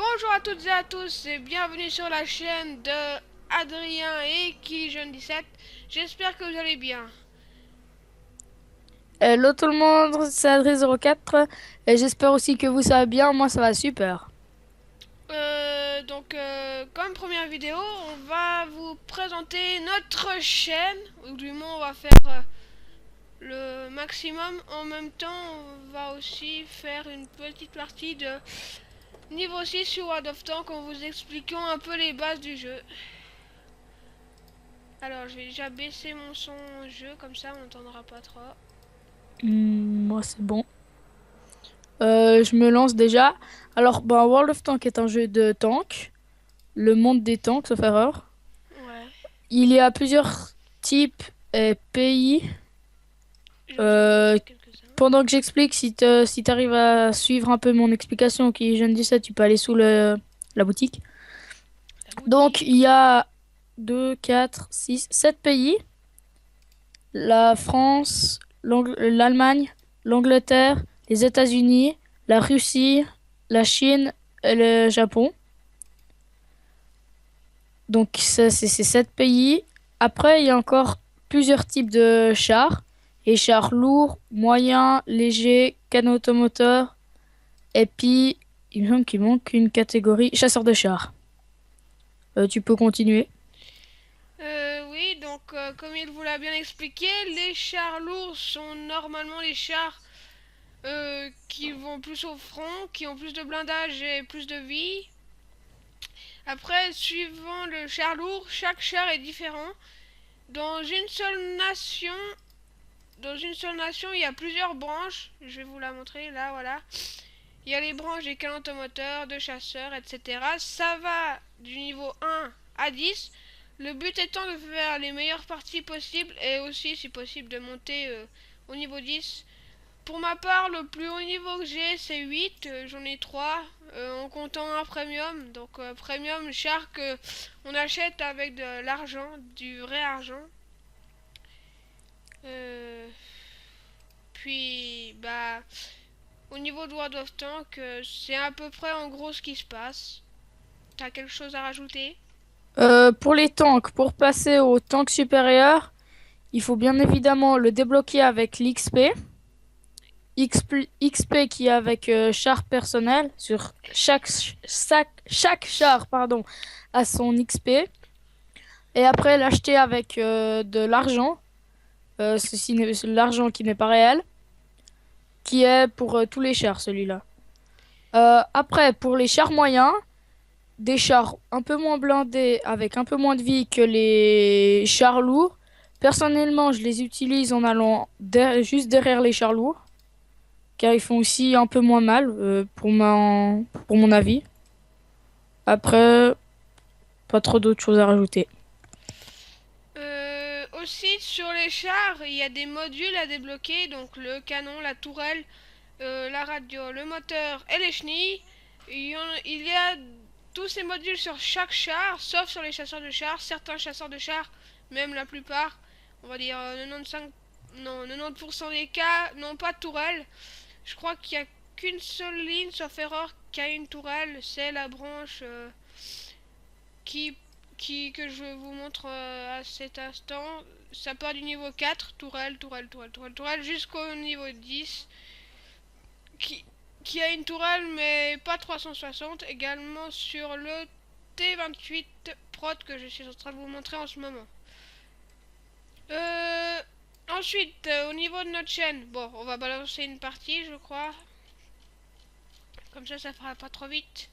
Bonjour à toutes et à tous et bienvenue sur la chaîne de Adrien et KiliJeune17. J'espère que vous allez bien. Hello tout le monde, c'est Adrien04 et j'espère aussi que vous ça va bien, moi ça va super. Comme première vidéo, on va vous présenter notre chaîne, ou du moins on va faire le maximum. En même temps, on va aussi faire une petite partie de niveau 6 sur World of Tanks en vous expliquant un peu les bases du jeu. Alors, je vais déjà baisser mon son jeu, comme ça on n'entendra pas trop. Moi c'est bon. Je me lance déjà. Alors, World of Tanks est un jeu de tanks, le monde des tanks sauf erreur. Ouais, Il y a plusieurs types et pays. j'en ai Euh, montré quelques-uns. Pendant que j'explique, si t'arrives à suivre un peu mon explication, qui je ne dis ça, tu peux aller sous la boutique. La Donc il y boutique. a 2, 4, 6, 7 pays. La France, l'Allemagne, l'Angleterre, les États-Unis, la Russie, la Chine et le Japon. Donc ça, c'est ces 7 pays. Après, il y a encore plusieurs types de chars. Les chars lourds, moyens, légers, canons automoteurs. Et puis, il me semble qu'il manque une catégorie, chasseurs de chars. Tu peux continuer. Oui, comme il vous l'a bien expliqué, les chars lourds sont normalement les chars qui vont plus au front, qui ont plus de blindage et plus de vie. Après, suivant le char lourd, chaque char est différent. Dans une seule nation, dans une seule nation, il y a plusieurs branches. Je vais vous la montrer là, voilà. Il y a les branches des canons automoteurs, de chasseurs, etc. Ça va du niveau 1 à 10. Le but étant de faire les meilleures parties possibles et aussi, si possible, de monter au niveau 10. Pour ma part, le plus haut niveau que j'ai, c'est 8. J'en ai 3 en comptant un premium. Premium, char que on achète avec de l'argent, du vrai argent. Euh, Au niveau de World of Tanks, c'est à peu près en gros ce qui se passe. T'as quelque chose à rajouter? Pour les tanks, pour passer au tank supérieur, il faut bien évidemment le débloquer avec l'XP. XP qui est avec char personnel sur chaque char pardon, a son XP. Et après l'acheter avec de l'argent, c'est l'argent qui n'est pas réel, qui est pour tous les chars celui-là. Après pour les chars moyens, des chars un peu moins blindés avec un peu moins de vie que les chars lourds. Personnellement, je les utilise en allant juste derrière les chars lourds, car ils font aussi un peu moins mal pour mon avis. Après, pas trop d'autres choses à rajouter. Aussi sur les chars, il y a des modules à débloquer, donc le canon, la tourelle, la radio, le moteur et les chenilles. Il y a tous ces modules sur chaque char, sauf sur les chasseurs de chars. Certains chasseurs de chars, même la plupart, on va dire 95, non, 90% des cas, n'ont pas de tourelle. Je crois qu'il n'y a qu'une seule ligne, sauf erreur, qui a une tourelle. C'est la branche qui, que je vous montre à cet instant. Ça part du niveau 4, tourelle, tourelle, tourelle, tourelle, tourelle, jusqu'au niveau 10, qui, qui a une tourelle mais pas 360, également sur le T28 Prot que je suis en train de vous montrer en ce moment. Euh, Ensuite, au niveau de notre chaîne, bon, on va balancer une partie, je crois. Comme ça fera pas trop vite.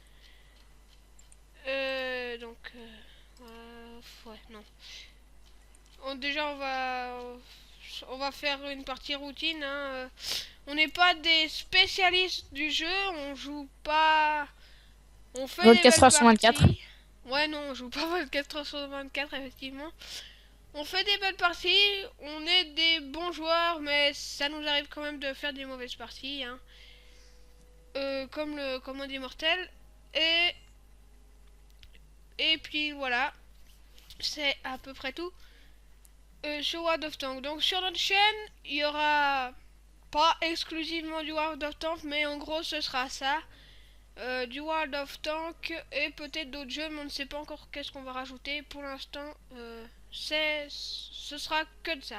Ouais, non. On va faire une partie routine, hein. On n'est pas des spécialistes du jeu, on joue pas. On fait des Vodka belles 324. parties. Ouais, non, on joue pas Vodka 324, effectivement. On fait des belles parties, on est des bons joueurs, mais ça nous arrive quand même de faire des mauvaises parties, hein. Comme le commande immortel. Et, et puis voilà, c'est à peu près tout. Sur World of Tanks. Donc sur notre chaîne, il y aura pas exclusivement du World of Tanks, mais en gros ce sera ça. du World of Tank et peut-être d'autres jeux, mais on ne sait pas encore qu'est-ce qu'on va rajouter. Pour l'instant, ce sera que de ça.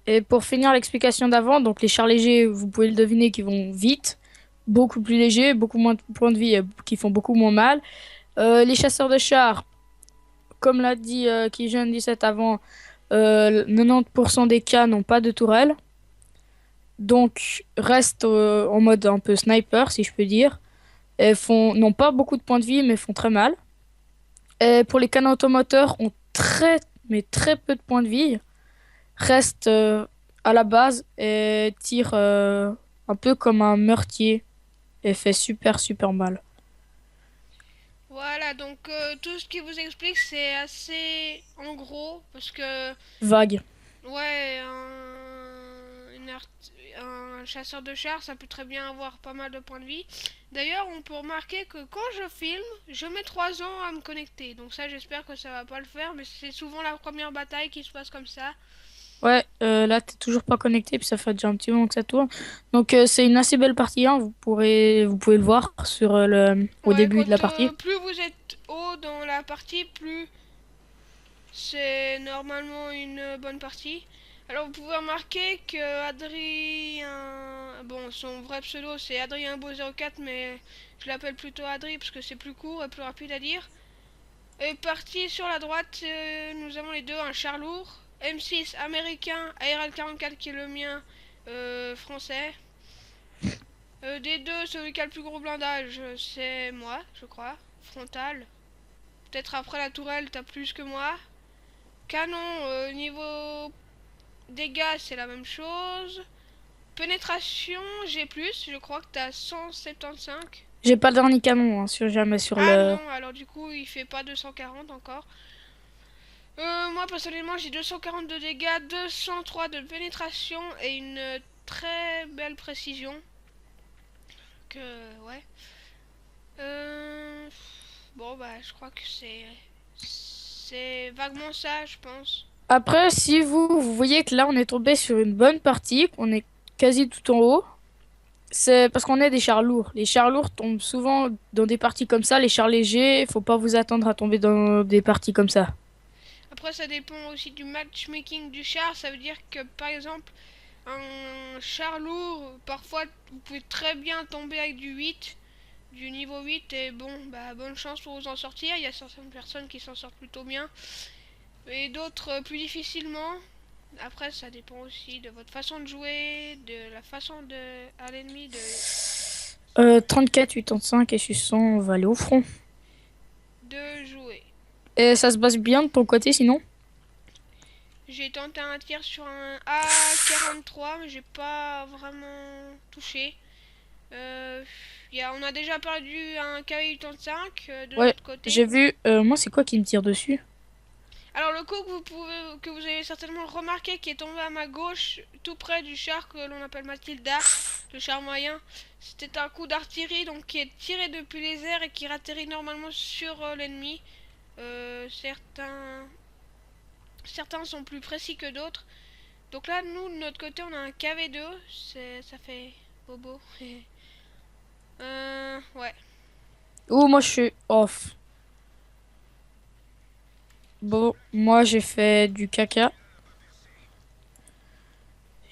Et pour finir l'explication d'avant, donc les chars légers, vous pouvez le deviner, qui vont vite, beaucoup plus légers, beaucoup moins de points de vie, qui font beaucoup moins mal. Les chasseurs de chars, comme l'a dit Kijan 17 avant, 90% des cas n'ont pas de tourelle. Donc restent en mode un peu sniper, si je peux dire. Et n'ont pas beaucoup de points de vie, mais font très mal. Et pour les canons automoteurs, ont très, mais très peu de points de vie. Restent à la base et tirent un peu comme un meurtrier. Et fait super, super mal. Voilà, donc tout ce qui vous explique, c'est assez en gros, parce que Vague. ouais, un chasseur de chars, ça peut très bien avoir pas mal de points de vie. D'ailleurs, on peut remarquer que quand je filme, je mets 3 ans à me connecter. Donc ça, j'espère que ça va pas le faire, mais c'est souvent la première bataille qui se passe comme ça. Ouais, là t'es toujours pas connecté, puis ça fait déjà un petit moment que ça tourne. Donc c'est une assez belle partie, hein. Vous pouvez le voir sur au Ouais, début de la quand partie. plus vous êtes haut dans la partie, plus c'est normalement une bonne partie. Alors vous pouvez remarquer que Adrien, bon son vrai pseudo c'est Adrien Beau 04, mais je l'appelle plutôt Adri parce que c'est plus court et plus rapide à dire. Et parti sur la droite, nous avons les deux, un char lourd, M6 américain, ARL 44 qui est le mien français. Des deux, celui qui a le plus gros blindage, c'est moi, je crois, frontal. Peut-être après la tourelle, t'as plus que moi. Canon, niveau dégâts, c'est la même chose. Pénétration, j'ai plus, je crois que t'as 175. J'ai pas le dernier canon, hein, sur jamais sur Ah le. non, alors du coup, il fait pas 240 encore. Moi, personnellement, j'ai 240 de dégâts, 203 de pénétration et une très belle précision. Ouais. Euh, bon, bah, je crois que c'est vaguement ça, je pense. Après, si vous voyez que là on est tombé sur une bonne partie, qu'on est quasi tout en haut, c'est parce qu'on est des chars lourds. Les chars lourds tombent souvent dans des parties comme ça. Les chars légers, faut pas vous attendre à tomber dans des parties comme ça. Après, ça dépend aussi du matchmaking du char. Ça veut dire que, par exemple, un char lourd, parfois, vous pouvez très bien tomber avec du 8, du niveau 8, et bon, bah, bonne chance pour vous en sortir. Il y a certaines personnes qui s'en sortent plutôt bien, et d'autres plus difficilement. Après, ça dépend aussi de votre façon de jouer, de la façon à l'ennemi 34, 85 et 600, on va aller au front. de jouer. Et ça se passe bien de ton côté sinon? J'ai tenté un tir sur un A43, mais j'ai pas vraiment touché. Euh, on a déjà perdu un KV-85 de Ouais, notre côté. j'ai vu. Moi, c'est quoi qui me tire dessus? Alors le coup que vous avez certainement remarqué qui est tombé à ma gauche, tout près du char que l'on appelle Matilda, le char moyen, c'était un coup d'artillerie donc qui est tiré depuis les airs et qui atterrit normalement sur l'ennemi. Certains sont plus précis que d'autres. Donc là, nous, de notre côté, on a un KV2, ça fait bobo. Ouais. Oh, moi, je suis off. Bon, moi, j'ai fait du caca.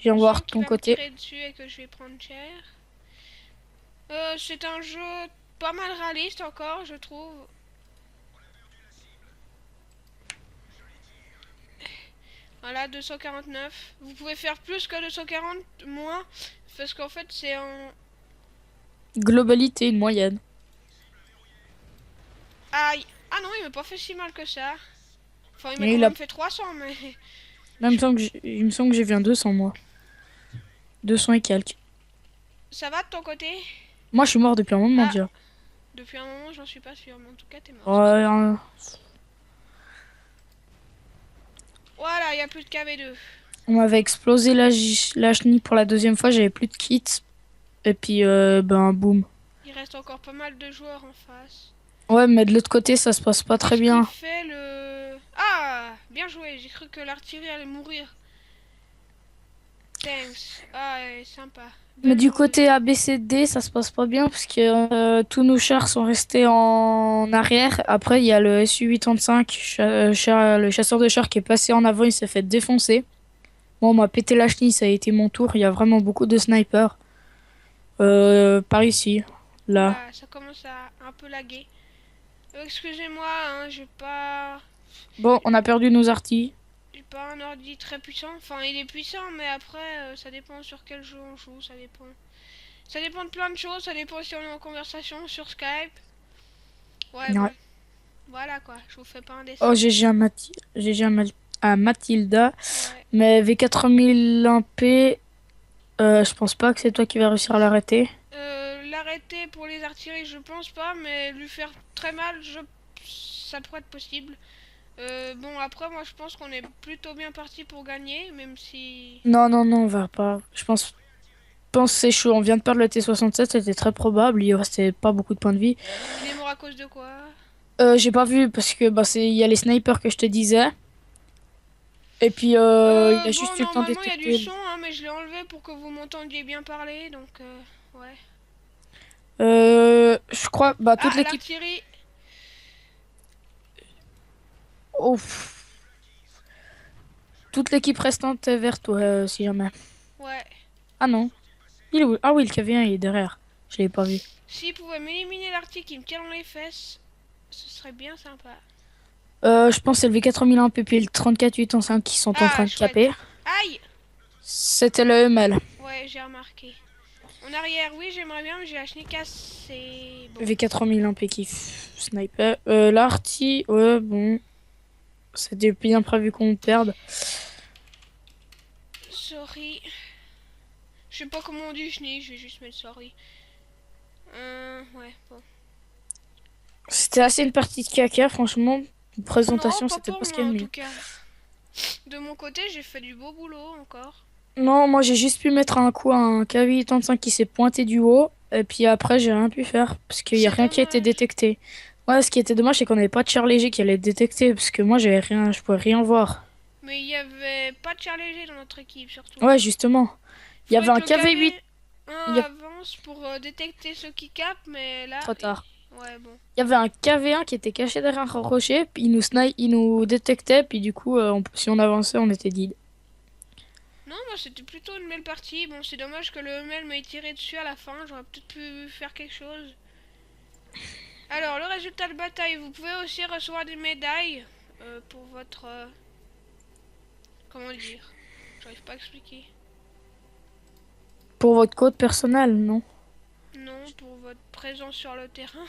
Viens Je voir sens de qu'il ton va me côté. tirer dessus et que je vais prendre cher. C'est un jeu pas mal réaliste encore, je trouve. Voilà, 249. Vous pouvez faire plus que 240, moins. Parce qu'en fait, c'est en... Globalité, une moyenne. Aïe. Ah non, il m'a pas fait si mal que ça. Enfin, il m'a Et quand il a... même fait 300, mais... Là, il me semble que j'ai vu un 200, moi. 200 et quelques. Ça va de ton côté? Moi, je suis mort depuis un moment Ah, déjà. depuis un moment, j'en suis pas sûre, mais en tout cas, t'es mort, c'est sûr. Ouais, Voilà, il y a plus de KV2. on m'avait explosé la chenille pour la deuxième fois, j'avais plus de kit. Et puis, ben, boum. Il reste encore pas mal de joueurs en face. Ouais, mais de l'autre côté, ça se passe pas très Qu'est-ce qu'il bien. fait le... Ah, bien joué, j'ai cru que l'artillerie allait mourir. thanks. Ah, ouais, sympa. Mais Belle du morue. côté ABCD, ça se passe pas bien parce que tous nos chars sont restés en arrière. Après, il y a le SU-85, le chasseur de chars qui est passé en avant, il s'est fait défoncer. Moi, on m'a pété la chenille, ça a été mon tour. Il y a vraiment beaucoup de snipers. Par ici, là. Oula, ça commence à un peu laguer. Excusez-moi, hein, Bon, on a perdu nos artis. j'ai pas un ordi très puissant. Enfin, il est puissant, mais après, ça dépend sur quel jeu on joue, ça dépend. Ça dépend de plein de choses, ça dépend si on est en conversation sur Skype. Ouais, Ouais. bon, voilà quoi, je vous fais pas un Oh, dessin. GG à Mathilda. Ouais. Mais V4001P, je pense pas que c'est toi qui vas réussir à l'arrêter. L'arrêter pour les artilleries, je pense pas, mais lui faire très mal, ça pourrait être possible. Bon, après, moi je pense qu'on est plutôt bien parti pour gagner, même si. Non, non, non, on va pas. Je pense que c'est chaud. On vient de perdre le T-67, c'était très probable. Il restait pas beaucoup de points de vie. Il est mort à cause de quoi? J'ai pas vu parce que bah, il y a les snipers que je te disais. Et puis il a Bon, juste eu le temps de normalement il y a du détecter. son, hein, mais je l'ai enlevé pour que vous m'entendiez bien parler, donc ouais. Je crois, bah toute Ah, l'équipe. l'artillerie. Oh, toute l'équipe restante est vers toi, si jamais. Ouais. Ah non. Il est où? Ah oui, le KV1 il est derrière. Je l'ai pas vu. S'il pouvait m'éliminer l'artillerie qui me tient dans les fesses, ce serait bien sympa. Je pense que c'est le V4001 PP et le 3485 qui sont en Ah, train de caper. chouette. Aïe! C'était le ML. Ouais, j'ai remarqué. En arrière, oui, j'aimerais bien, mais j'ai la chenille cassée. Bon, V4001P qui sniper. L'arty, ouais, bon. C'était bien prévu qu'on perde. sorry. Je sais pas comment on dit chenille, je vais juste mettre sorry. Ouais, bon. C'était assez une partie de caca, franchement. Une Non, présentation, pas c'était pour pas ce qu'il moi y a en de tout mieux. cas. De mon côté, j'ai fait du beau boulot encore. Non, moi j'ai juste pu mettre un coup à un KV85 qui s'est pointé du haut. Et puis après, j'ai rien pu faire. Parce qu'il y a C'est rien qui a été dommage. détecté. Ouais, ce qui était dommage, c'est qu'on avait pas de char léger qui allait être détecté. Parce que moi, j'avais rien, je pouvais rien voir. Mais il y avait pas de char léger dans notre équipe, surtout. Ouais, justement. Il y avait Faudrait que un le KV8. Il KV1 y a avance pour détecter ceux qui capent, mais là. trop tard. Ouais, bon. Il y avait un KV1 qui était caché derrière un rocher. Puis il nous détectait. Puis du coup, si on avançait, on était dead. Non, moi c'était plutôt une belle partie. Bon, c'est dommage que le ML m'ait tiré dessus à la fin. J'aurais peut-être pu faire quelque chose. Alors, le résultat de bataille, vous pouvez aussi recevoir des médailles pour votre. Comment dire? J'arrive pas à expliquer. Pour votre code personnel, non? Non, pour votre présence sur le terrain.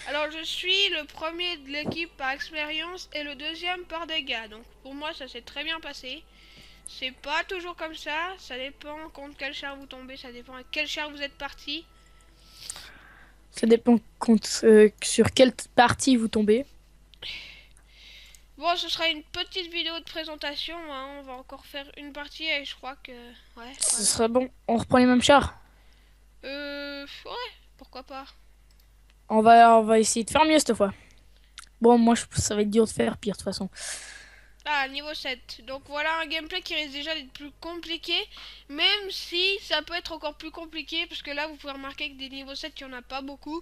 Alors, je suis le premier de l'équipe par expérience et le deuxième par dégâts. Donc, pour moi, ça s'est très bien passé. C'est pas toujours comme ça dépend contre quel char vous tombez, ça dépend à quel char vous êtes parti. Ça dépend sur quelle partie vous tombez. Bon, ce sera une petite vidéo de présentation, hein. On va encore faire une partie et je crois que... Ouais, Ce voilà. serait bon. On reprend les mêmes chars. Ouais, pourquoi pas. On va essayer de faire mieux cette fois. Bon, moi, ça va être dur de faire pire de toute façon. Ah, niveau 7. Donc voilà un gameplay qui risque déjà d'être plus compliqué, même si ça peut être encore plus compliqué, parce que là, vous pouvez remarquer que des niveaux 7, il n'y en a pas beaucoup.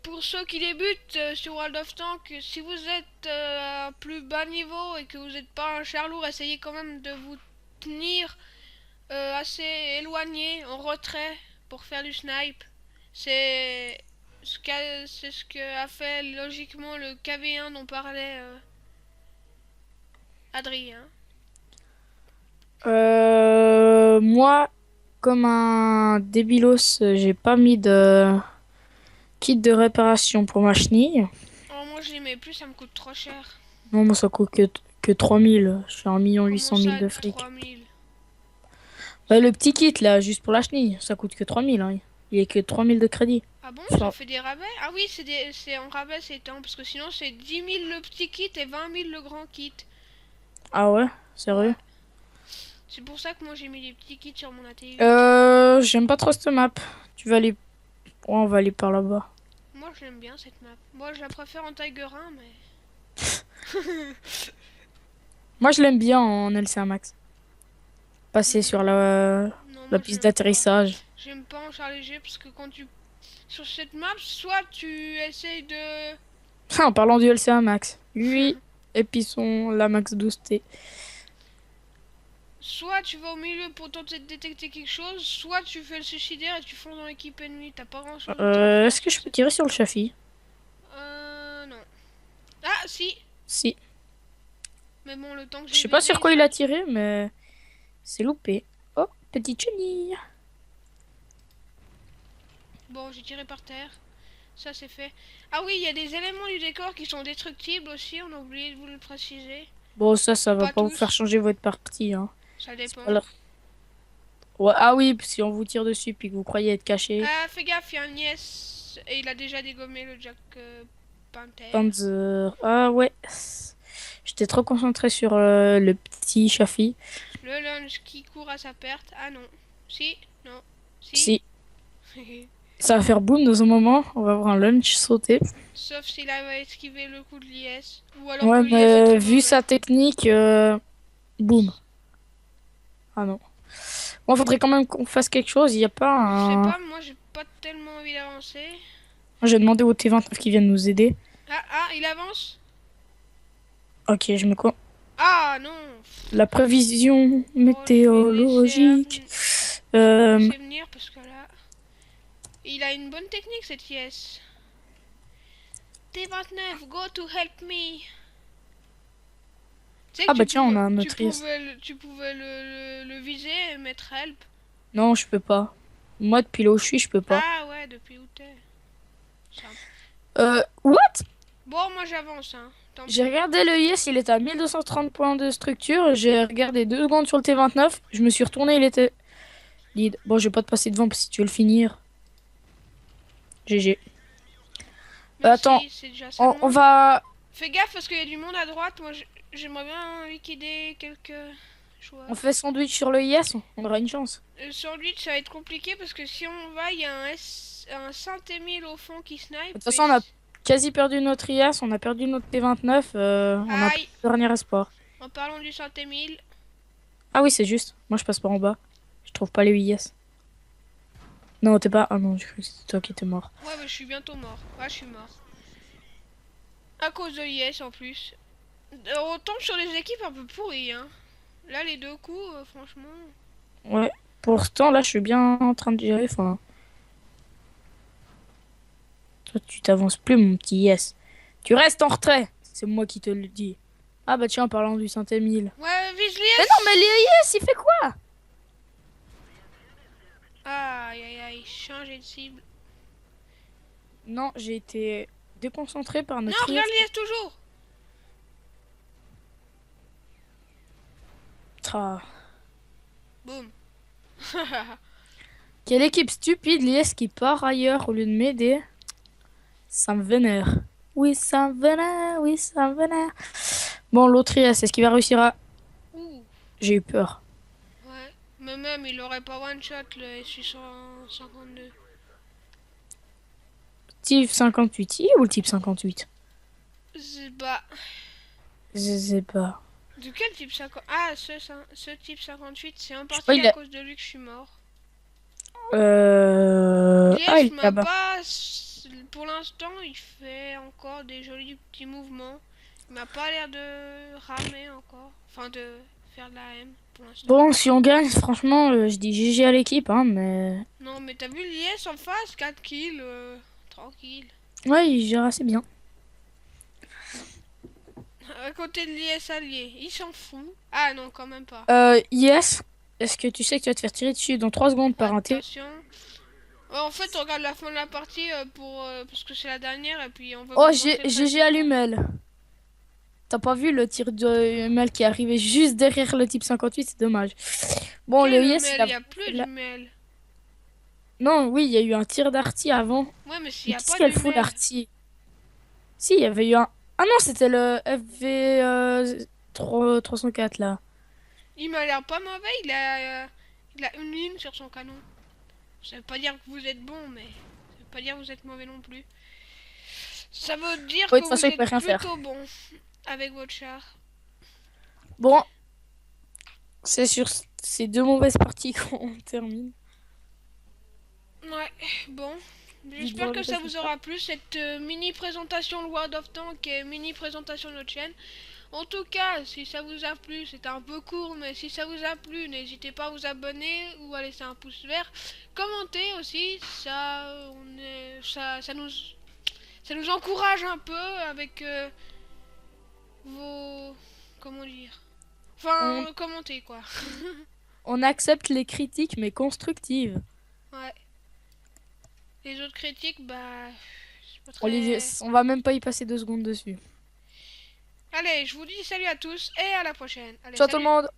Pour ceux qui débutent sur World of Tanks, si vous êtes à un plus bas niveau et que vous n'êtes pas un char lourd, essayez quand même de vous tenir assez éloigné, en retrait, pour faire du snipe. C'est ce que a fait logiquement le KV1 dont parlait Adrien. Moi, comme un débilos, j'ai pas mis de kit de réparation pour ma chenille. Oh, moi je les mets plus, ça me coûte trop cher. Non, moi, ça coûte que 3000. Je suis à 1 800 Comment 000 ça, de fric. 3000? Le petit kit, là, juste pour la chenille, ça coûte que 3000. Hein. Il y a que 3000 de crédit. Ah bon, ils ont Enfin, fait des rabais? Ah oui, c'est en rabais ces temps, parce que sinon c'est 10 000 le petit kit et 20 000 le grand kit. ah ouais, Ouais. sérieux? C'est pour ça que moi j'ai mis des petits kits sur mon ATV. J'aime pas trop cette map. Tu vas aller... Ouais, on va aller par là-bas. Moi je l'aime bien cette map. Moi je la préfère en Tiger 1, mais... Moi, je l'aime bien en LCA Max. passer sur Non, la moi piste j'aime pas. d'atterrissage. J'aime pas en char léger parce que quand tu... Sur cette map, soit tu essayes de... Ah, en parlant du LCA Max. Lui et puis la Max 12T. Soit tu vas au milieu pour tenter de détecter quelque chose, soit tu fais le suicidaire et tu fonces dans l'équipe ennemie. T'as pas grand chose d'autre à faire Est-ce que sur je peux cette tirer map. sur le Chafi? Non. Ah, si. Si. Mais bon, le temps que Je j'ai sais pas visé, sur quoi il a tiré, mais c'est loupé. Oh, petite chenille. Bon, j'ai tiré par terre. Ça, c'est fait. Ah oui, il y a des éléments du décor qui sont destructibles aussi. On a oublié de vous le préciser. Bon, ça va Pas pas vous faire tous. changer votre partie, hein. Ça C'est dépend. pas la- Ouais, ah oui, si on vous tire dessus puis que vous croyez être caché. Ah, fais gaffe, il y a un yes. Et il a déjà dégommé le Jack Panther. Panzer. Ah ouais. J'étais trop concentré sur le petit Chafi. Le lunge qui court à sa perte. Ah non. Si. Non. Si. Si. Ça va faire boum dans un moment. On va avoir un lunch sauter. Sauf s'il arrive à esquiver le coup de l'IS. Ou alors que Ouais, l'IS est mais très vu mauvais. sa technique, boum. Ah non. Bon, faudrait quand même qu'on fasse quelque chose. Il n'y a pas Je sais un. pas, moi j'ai pas tellement envie d'avancer. Moi, j'ai demandé au T29 qui vienne nous aider. Ah, il avance. Ok, je me quoi. Ah non. La prévision Bon, je vais le météorologique. laisser venir parce que là... Il a une bonne technique cette IS. T29, go to help me. Tu sais Ah que bah tiens, on a un autre IS. tu pouvais le viser et mettre help. Non, je peux pas. Moi, depuis là où je suis, je peux pas. Ah ouais, depuis où t'es. Ça. What? Bon, moi j'avance, hein. Tant J'ai pis. regardé le IS, il était à 1230 points de structure. J'ai regardé 2 secondes sur le T29. Je me suis retourné, il était lead. Bon, je vais pas te passer devant si tu veux le finir. GG. Merci, Attends, c'est déjà ça. on va. Fais gaffe parce qu'il y a du monde à droite. Moi j'aimerais bien liquider quelques joueurs. On fait sandwich sur le IS, on aura une chance. Sandwich, ça va être compliqué parce que si on va, il y a un Saint-Émile au fond qui snipe. De toute façon, on a quasi perdu notre IS, on a perdu notre T29. On a Aïe, le dernier espoir. en parlant du Saint-Émile. Ah oui, c'est juste. Moi, je passe par en bas. Je trouve pas les IS. Non, t'es pas. Ah non, je crois que c'était toi qui étais mort. Ouais, mais je suis bientôt mort. Ouais, je suis mort. À cause de l'IS en plus. On tombe sur des équipes un peu pourries, hein. Là, les deux coups, franchement. Ouais. Pourtant, là, je suis bien en train de gérer. Enfin, toi, tu t'avances plus, mon petit IS. Tu restes en retrait. C'est moi qui te le dis. Ah bah tiens, en parlant du Saint-Émile. Ouais, vise Mais l'IS. non, mais l'IS, il fait quoi? Aïe, aïe, aïe, changer de cible. Non, j'ai été déconcentré par Non, notre IS. regarde l'IS toujours. Ah. Boum. Quelle équipe stupide, l'IS qui part ailleurs au lieu de m'aider. Ça me vénère. Oui, ça me vénère, oui, ça me vénère. Bon, l'autre IS, est-ce qu'il va réussir à... Ouh. J'ai eu peur. Ouais. Mais même, il aurait pas one shot le S852. Type 58, il est où le type 58? Bah, Je sais pas. de quel type 50? Ah, ce type 58, c'est en Je sais pas, partie à cause de lui que je suis mort. Ah, il Lies est m'a là-bas. pas... Pour l'instant, il fait encore des jolis petits mouvements. Il m'a pas l'air de ramer encore. Enfin, de faire de la M pour l'instant. Bon, si on gagne, franchement, je dis GG à l'équipe, hein, mais... Non, mais t'as vu l'IS en face? 4 kills, tranquille. Ouais, il gère assez bien. À côté de l'IS allié, il s'en fout. Ah non, quand même pas. Yes, est-ce que tu sais que tu vas te faire tirer dessus dans 3 secondes par un T? Attention. Ouais, en fait, on regarde la fin de la partie parce que c'est la dernière et puis on va Oh, commencer le GG à timing. l'Humel. T'as pas vu le tir de Hummel qui est arrivé juste derrière le type 58, c'est dommage. Bon, Quel le Yes, Hummel? Il n'y a plus d'Hummel. Non, oui, il y a eu un tir d'arty avant. Ouais, mais s'il Mais n'y a qu'est-ce pas qu'elle fout d'Hummel. l'arty? Si, il y avait eu un... Ah non, c'était le FV 304 là. Il m'a l'air pas mauvais, il a une ligne sur son canon. Ça veut pas dire que vous êtes bon, mais ça veut pas dire que vous êtes mauvais non plus. Ça veut dire Oui, de que toute vous façon, il peut êtes rien faire. plutôt bon avec votre char. Bon, c'est sur c'est deux mauvaises parties qu'on termine. Ouais, bon. Dites J'espère voir que le ça vous résultat. aura plu, cette mini présentation de World of Tanks et mini présentation de notre chaîne. En tout cas, si ça vous a plu, c'était un peu court, mais si ça vous a plu, n'hésitez pas à vous abonner ou à laisser un pouce vert. Commentez aussi, ça nous encourage un peu avec vos... Comment dire? On, Enfin, commentez quoi. on accepte les critiques, mais constructives. Ouais. Les autres critiques, bah... C'est pas Olivier, très... on va même pas y passer 2 secondes dessus. Allez, je vous dis salut à tous et à la prochaine. Allez, Ciao tout le salut! monde!